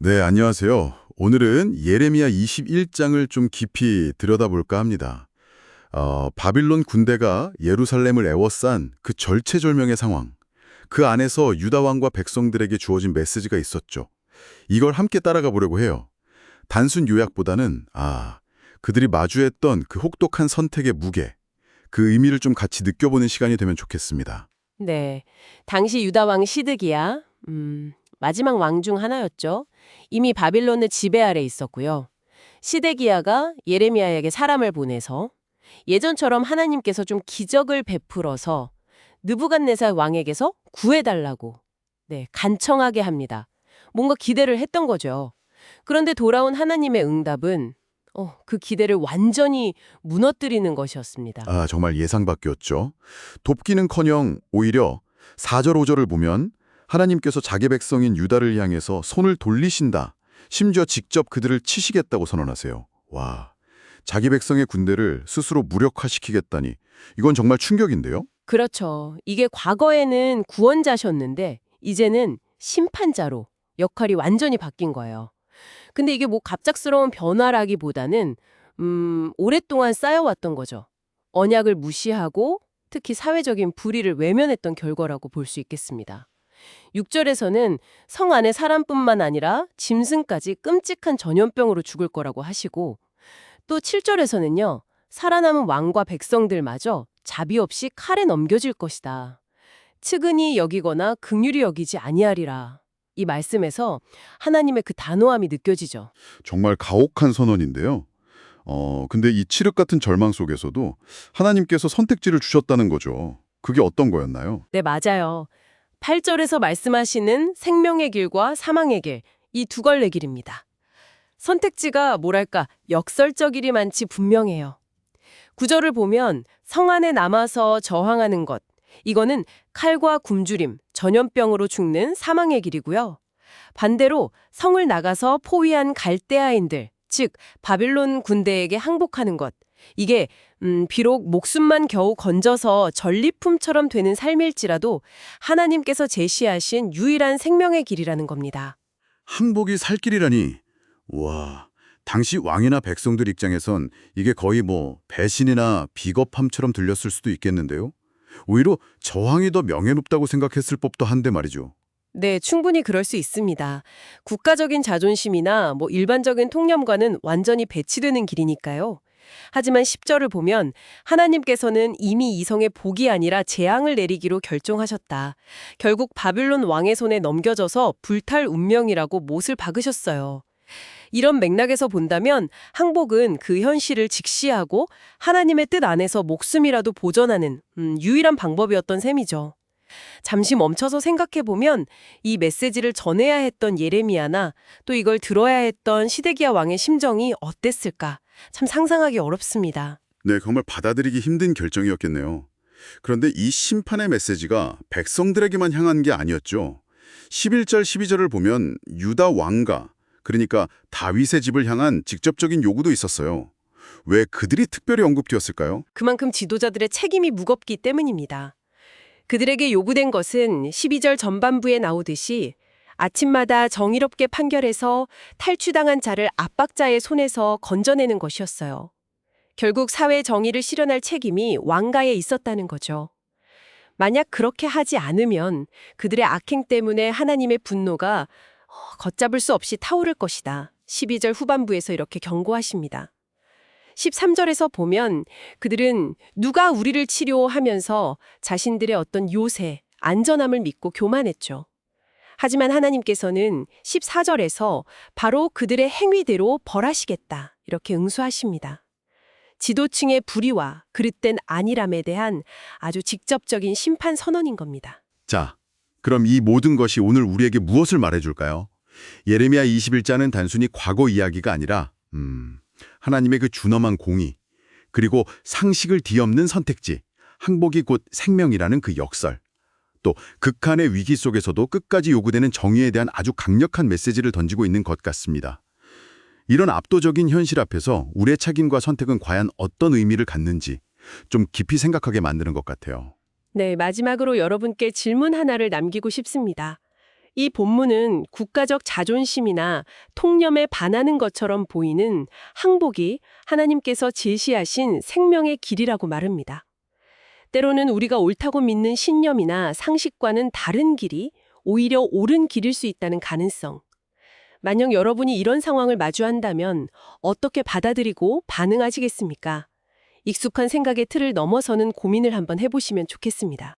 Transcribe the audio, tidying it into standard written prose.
네, 안녕하세요. 오늘은 예레미야 21장을 좀 깊이 들여다볼까 합니다. 바빌론 군대가 예루살렘을 에워싼 그 절체절명의 상황. 그 안에서 유다 왕과 백성들에게 주어진 메시지가 있었죠. 이걸 함께 따라가 보려고 해요. 단순 요약보다는 그들이 마주했던 그 혹독한 선택의 무게, 그 의미를 좀 같이 느껴보는 시간이 되면 좋겠습니다. 네. 당시 유다 왕 시드기야, 마지막 왕 중 하나였죠. 이미 바빌론의 지배 아래 있었고요. 시드기야가 예레미야에게 사람을 보내서 예전처럼 하나님께서 좀 기적을 베풀어서 느부갓네살 왕에게서 구해달라고 간청하게 합니다. 뭔가 기대를 했던 거죠. 그런데 돌아온 하나님의 응답은 그 기대를 완전히 무너뜨리는 것이었습니다. 정말 예상 밖이었죠. 돕기는커녕 오히려 4절 5절을 보면 하나님께서 자기 백성인 유다를 향해서 손을 돌리신다. 심지어 직접 그들을 치시겠다고 선언하세요. 와, 자기 백성의 군대를 스스로 무력화시키겠다니 이건 정말 충격인데요. 그렇죠. 이게 과거에는 구원자셨는데 이제는 심판자로 역할이 완전히 바뀐 거예요. 근데 이게 뭐 갑작스러운 변화라기보다는 오랫동안 쌓여왔던 거죠. 언약을 무시하고 특히 사회적인 불의를 외면했던 결과라고 볼 수 있겠습니다. 6절에서는 성 안의 사람뿐만 아니라 짐승까지 끔찍한 전염병으로 죽을 거라고 하시고 또 7절에서는요. 살아남은 왕과 백성들마저 자비 없이 칼에 넘겨질 것이다. 측은히 여기거나 긍휼히 여기지 아니하리라. 이 말씀에서 하나님의 그 단호함이 느껴지죠. 정말 가혹한 선언인데요. 근데 이 칠흑 같은 절망 속에서도 하나님께서 선택지를 주셨다는 거죠. 그게 어떤 거였나요? 네, 맞아요. 8절에서 말씀하시는 생명의 길과 사망의 길, 이 두 갈래 길입니다. 선택지가 뭐랄까 역설적이리 많지 분명해요. 9절을 보면 성 안에 남아서 저항하는 것, 이거는 칼과 굶주림, 전염병으로 죽는 사망의 길이고요. 반대로 성을 나가서 포위한 갈대아인들, 즉 바빌론 군대에게 항복하는 것, 이게 비록 목숨만 겨우 건져서 전리품처럼 되는 삶일지라도 하나님께서 제시하신 유일한 생명의 길이라는 겁니다. 항복이 살 길이라니. 와, 당시 왕이나 백성들 입장에선 이게 거의 뭐 배신이나 비겁함처럼 들렸을 수도 있겠는데요. 오히려 저항이 더 명예롭다고 생각했을 법도 한데 말이죠. 네, 충분히 그럴 수 있습니다. 국가적인 자존심이나 일반적인 통념과는 완전히 배치되는 길이니까요. 하지만 10절을 보면 하나님께서는 이미 이성의 복이 아니라 재앙을 내리기로 결정하셨다. 결국 바빌론 왕의 손에 넘겨져서 불탈 운명이라고 못을 박으셨어요. 이런 맥락에서 본다면 항복은 그 현실을 직시하고 하나님의 뜻 안에서 목숨이라도 보존하는 유일한 방법이었던 셈이죠. 잠시 멈춰서 생각해보면 이 메시지를 전해야 했던 예레미야나 또 이걸 들어야 했던 시드기야 왕의 심정이 어땠을까? 참 상상하기 어렵습니다. 네, 정말 받아들이기 힘든 결정이었겠네요. 그런데 이 심판의 메시지가 백성들에게만 향한 게 아니었죠. 11절, 12절을 보면 유다 왕가, 그러니까 다윗의 집을 향한 직접적인 요구도 있었어요. 왜 그들이 특별히 언급되었을까요? 그만큼 지도자들의 책임이 무겁기 때문입니다. 그들에게 요구된 것은 12절 전반부에 나오듯이 아침마다 정의롭게 판결해서 탈취당한 자를 압박자의 손에서 건져내는 것이었어요. 결국 사회 정의를 실현할 책임이 왕가에 있었다는 거죠. 만약 그렇게 하지 않으면 그들의 악행 때문에 하나님의 분노가 걷잡을 수 없이 타오를 것이다. 12절 후반부에서 이렇게 경고하십니다. 13절에서 보면 그들은 누가 우리를 치료하면서 자신들의 어떤 요새, 안전함을 믿고 교만했죠. 하지만 하나님께서는 14절에서 바로 그들의 행위대로 벌하시겠다. 이렇게 응수하십니다. 지도층의 불의와 그릇된 안일함에 대한 아주 직접적인 심판 선언인 겁니다. 자, 그럼 이 모든 것이 오늘 우리에게 무엇을 말해줄까요? 예레미야 21장은 단순히 과거 이야기가 아니라 하나님의 그 준엄한 공의, 그리고 상식을 뒤엎는 선택지, 항복이 곧 생명이라는 그 역설, 또 극한의 위기 속에서도 끝까지 요구되는 정의에 대한 아주 강력한 메시지를 던지고 있는 것 같습니다. 이런 압도적인 현실 앞에서 우리의 책임과 선택은 과연 어떤 의미를 갖는지 좀 깊이 생각하게 만드는 것 같아요. 네, 마지막으로 여러분께 질문 하나를 남기고 싶습니다. 이 본문은 국가적 자존심이나 통념에 반하는 것처럼 보이는 항복이 하나님께서 제시하신 생명의 길이라고 말합니다. 때로는 우리가 옳다고 믿는 신념이나 상식과는 다른 길이 오히려 옳은 길일 수 있다는 가능성. 만약 여러분이 이런 상황을 마주한다면 어떻게 받아들이고 반응하시겠습니까? 익숙한 생각의 틀을 넘어서는 고민을 한번 해보시면 좋겠습니다.